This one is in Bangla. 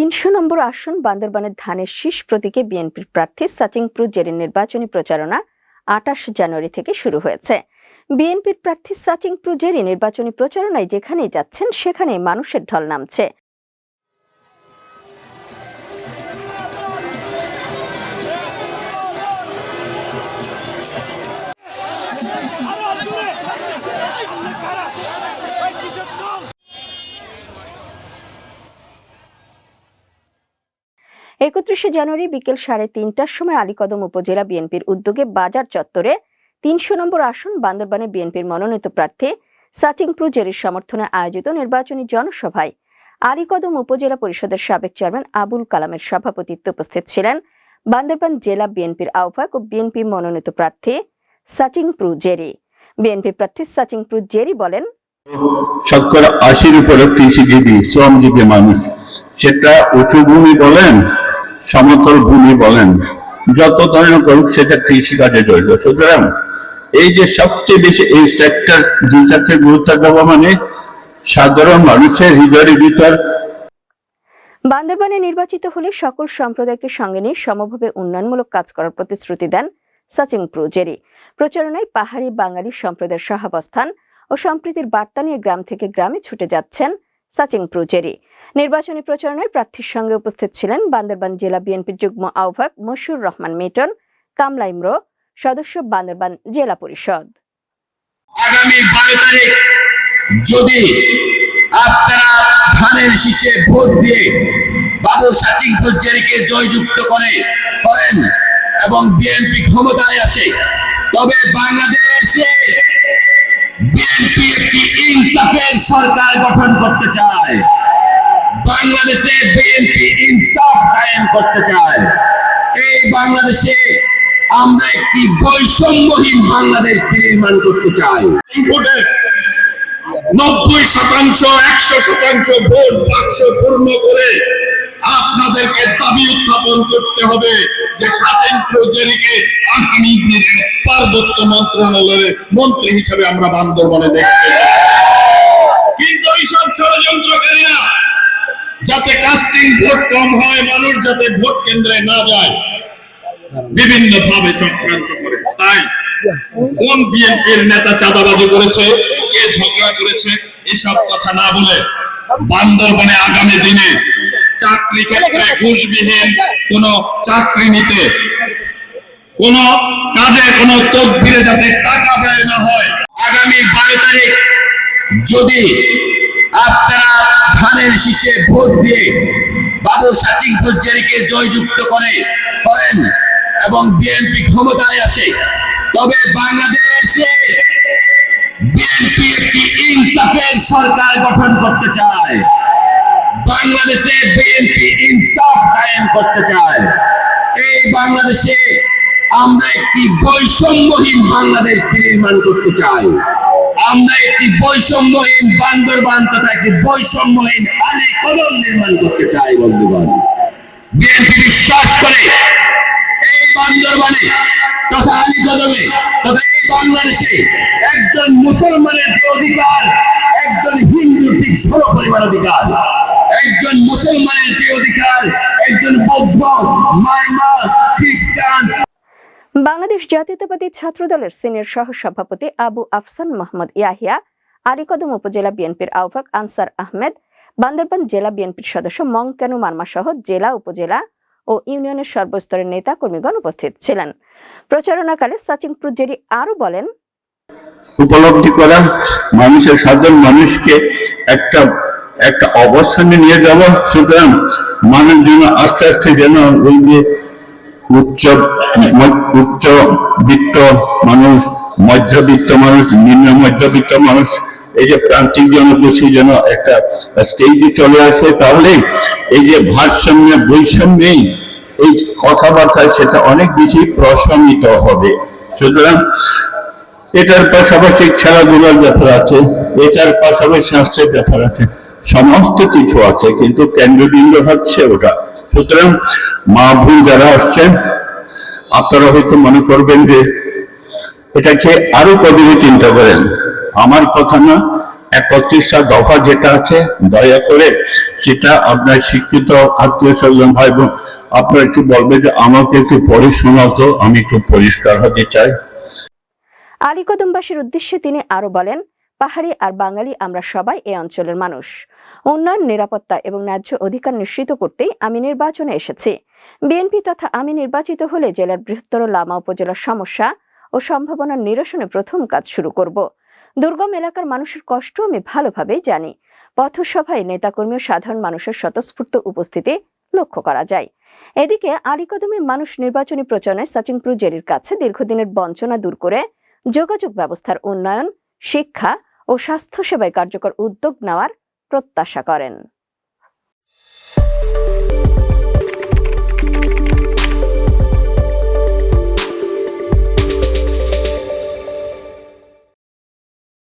৩০০ নম্বর আসন বান্দরবানের ধানের শীষ প্রতীকে বিএনপির প্রার্থী সাচিং প্রুজেরির নির্বাচনী প্রচারণা ২৮ জানুয়ারি থেকে শুরু হয়েছে। বিএনপির প্রার্থী সাচিং প্রুজেরি নির্বাচনী প্রচারণায় যেখানেই যাচ্ছেন সেখানেই মানুষের ঢল নামছে। একত্রিশে জানুয়ারি বিকেল ৩:৩০টার সময় আলীকদম উপজেলা বিএনপির উদ্যোগে বাজার চত্বরে ৩০০ নম্বর আসন বান্দরবানে বিএনপির মনোনীত প্রার্থী সাচিং প্রুজেরির সমর্থনে আয়োজিত নির্বাচনী জনসভায় আলীকদম উপজেলা পরিষদের সাবেক চেয়ারম্যান আবুল কালামের সভাপতিত্বে উপস্থিত ছিলেন বান্দরবান জেলা বিএনপির আহ্বায়ক ও বিএনপি মনোনীত প্রার্থী সাচিং প্রুজেরি। বিএনপি প্রার্থী সাচিং প্রুজেরি বলেন, শতকরা ৮০-র উপরে কৃষিজীবী শ্রমজীবী মানুষ, সেটা উঁচু ভূমি বলেন সমতল ভূমি বলেন যত ধরনের করুক সেটা কৃষিকাজে জড়িত। সুতরাং এই যে সবচেয়ে বেশি এই সেক্টর দুইটাকে গুরুত্ব দেওয়া মানে সাধারণ মানুষের হৃদয়ের ভিতর। বান্দরবানে নির্বাচিত হলে সকল সম্প্রদায়কে সঙ্গে নিয়ে সমভাবে উন্নয়নমূলক কাজ করার প্রতিশ্রুতি দেন সাচিং প্রুজেরি। প্রচারণায় পাহাড়ি বাঙালি সম্প্রদায়ের সহাবস্থান ও সম্প্রীতির বার্তা নিয়ে গ্রাম থেকে গ্রামে ছুটে যাচ্ছেন সাচিং প্রুজেরি। নির্বাচনী প্রচারণায় প্রার্থীর সঙ্গে উপস্থিত ছিলেন বান্দরবান জেলা বিএনপির যুগ্ম আহ্বায়ক মশিউর রহমান মিটন, কামলা ইমরো, সদস্য বান্দরবান জেলা পরিষদ। আগামী 12 তারিখ যদি আপনারা ধানের শীষে ভোট দিয়ে বাবু সাচিং প্রুজেরিকে জয়যুক্ত করেন এবং বিএনপি ক্ষমতায় আসে, তবে বাংলাদেশে বিএনপি একটি ইনসাফের সরকার গঠন করতে চায়। বাংলাদেশে বিএনপি ইনসাফ কায়েম করতে চায়। এই বাংলাদেশে আমরা একটি বৈষম্যহীন বাংলাদেশ নির্মাণ করতে চাই। 90% 100% ভোট বাক্স পূর্ণ করে আপনাদেরকে দাবি উত্থাপন করতে হবে যে সাচিং প্রুজেরিকে আগামী দিনে পার্বত্য মন্ত্রণালয়ের মন্ত্রী হিসেবে আমরা বান্দরবানে দেখতে চাই। কিন্তু এইসব ষড়যন্ত্রকারীরা যাতে কাস্টিং ভোট কম হয়, মানুষ যাতে ভোট কেন্দ্রে না যায়, বিভিন্ন ভাবে চক্রান্ত করে। তাই কোন বিএনপির নেতা চাঁদাবাজি করেছে, কে ঝগড়া করেছে, এসব কথা না বলে বান্দরবানে আগামী দিনে চাকরি ক্ষেত্রে ঘুষবিহীন কোন চাকরি নিতে, কোন কাজে কোন তদবিরে যাতে টাকা ব্যয় না হয়। আগামী 12 তারিখ যদি আপনারা ধানের শীষে ভোট দিয়ে বাবু সাচিং প্রুজেরিকে জয়যুক্ত করেন এবং বিএনপি ক্ষমতায় আসে, তবে বাংলাদেশে বিএনপি একটি ইনসাফের সরকার গঠন করতে চায়। বাংলাদেশে বিএনপি ইনসাফ কায়েম করতে চায়। এই বাংলাদেশে আমরা একটি বৈষম্যহীন বাংলাদেশ নির্মাণ করতে চাই। আমরা একটি বৈষম্যহীন বান্দরবান তথা একটি বৈষম্যহীন আলীকদম নির্মাণ করতে চাই। বন্ধুগণ, বিএনপি বিশ্বাস করে এই বান্দরবানে তথা আলীকদমে তথা এই বাংলাদেশে একজন মুসলমানের যে অধিকার, একজন হিন্দুর ঠিক সমপরিমাণ অধিকার, একজন মুসলমানের যে অধিকার, একজন বৌদ্ধ, মারমা, খ্রিস্টান। বাংলাদেশ জাতীয়তাবাদী ছাত্রদলের সিনিয়র সহসভাপতি আবু আফসান মোহাম্মদ ইয়াহিয়া, আলীকদম উপজেলা বিএনপির আহ্বায়ক আনসার আহমেদ, বান্দরবান জেলা বিএনপির সদস্য মংকেনু মারমা সহ জেলা, উপজেলা ও ইউনিয়নের সর্বস্তরের নেতা কর্মীগণ উপস্থিত ছিলেন। প্রচারণাকালে সাচিং প্রুজেরি আরো বলেন, উপলব্ধি করা মানুষের সাধারণ মানুষকে একটা অবস্থানে নিয়ে যাওয়া। সুতরাং মানুষ যেন আস্তে আস্তে যেন ওই যে উচ্চবিত্ত মানুষ, মধ্যবিত্ত মানুষ, নিম্ন মধ্যবিত্ত মানুষ, এই যে প্রান্তিক জনগোষ্ঠী যেন একটা স্টেজে চলে আসে, তাহলে এই যে ভারসাম্য বৈষম্যেই এই কথাবার্তা সেটা অনেক বেশি প্রশমিত হবে। সুতরাং এটার পাশাপাশি খেলাধুলার ব্যাপার আছে, এটার পাশাপাশি স্বাস্থ্যের ব্যাপার আছে, সমস্ত কিছু আছে, কিন্তু কেন্দ্রবিন্দু হচ্ছে ওটা। সুতরাং মা বোন যারা আসছেন, আপনারা হয়তো মনে করবেন যে এটাকে আরো কদিনে চিন্তা করেন। আমার কথা না, 31টা দফা যেটা আছে দয়া করে সেটা আপনার শিক্ষিত আত্মীয় স্বজন ভাই বোন আপনারা একটু বলবে যে আমাকে একটু পড়ে শোনাতো, আমি একটু পরিষ্কার হতে চাই। আলীকদমবাসীর উদ্দেশ্যে তিনি আরো বলেন, পাহাড়ি আর বাঙালি আমরা সবাই এই অঞ্চলের মানুষ। উন্নয়ন, নিরাপত্তা এবং ন্যায্য অধিকার নিশ্চিত করতেই আমি নির্বাচনে এসেছি। বিএনপি তথা আমি নির্বাচিত হলে জেলার বৃহত্তর লামা উপজেলার সমস্যা ও সম্ভাবনা নিরসনে প্রথম কাজ শুরু করব। দুর্গম এলাকার মানুষের কষ্ট আমি ভালোভাবেই জানি। পথসভায় নেতাকর্মী ও সাধারণ মানুষের স্বতঃস্ফূর্ত উপস্থিতি লক্ষ্য করা যায়। এদিকে আলীকদমে মানুষ নির্বাচনী প্রচারণায় সাচিংপ্রু জেরির কাছে দীর্ঘদিনের বঞ্চনা দূর করে যোগাযোগ ব্যবস্থার উন্নয়ন, শিক্ষা ও স্বাস্থ্যসেবায় কার্যকর উদ্যোগ নেওয়ার প্রত্যাশা করেন।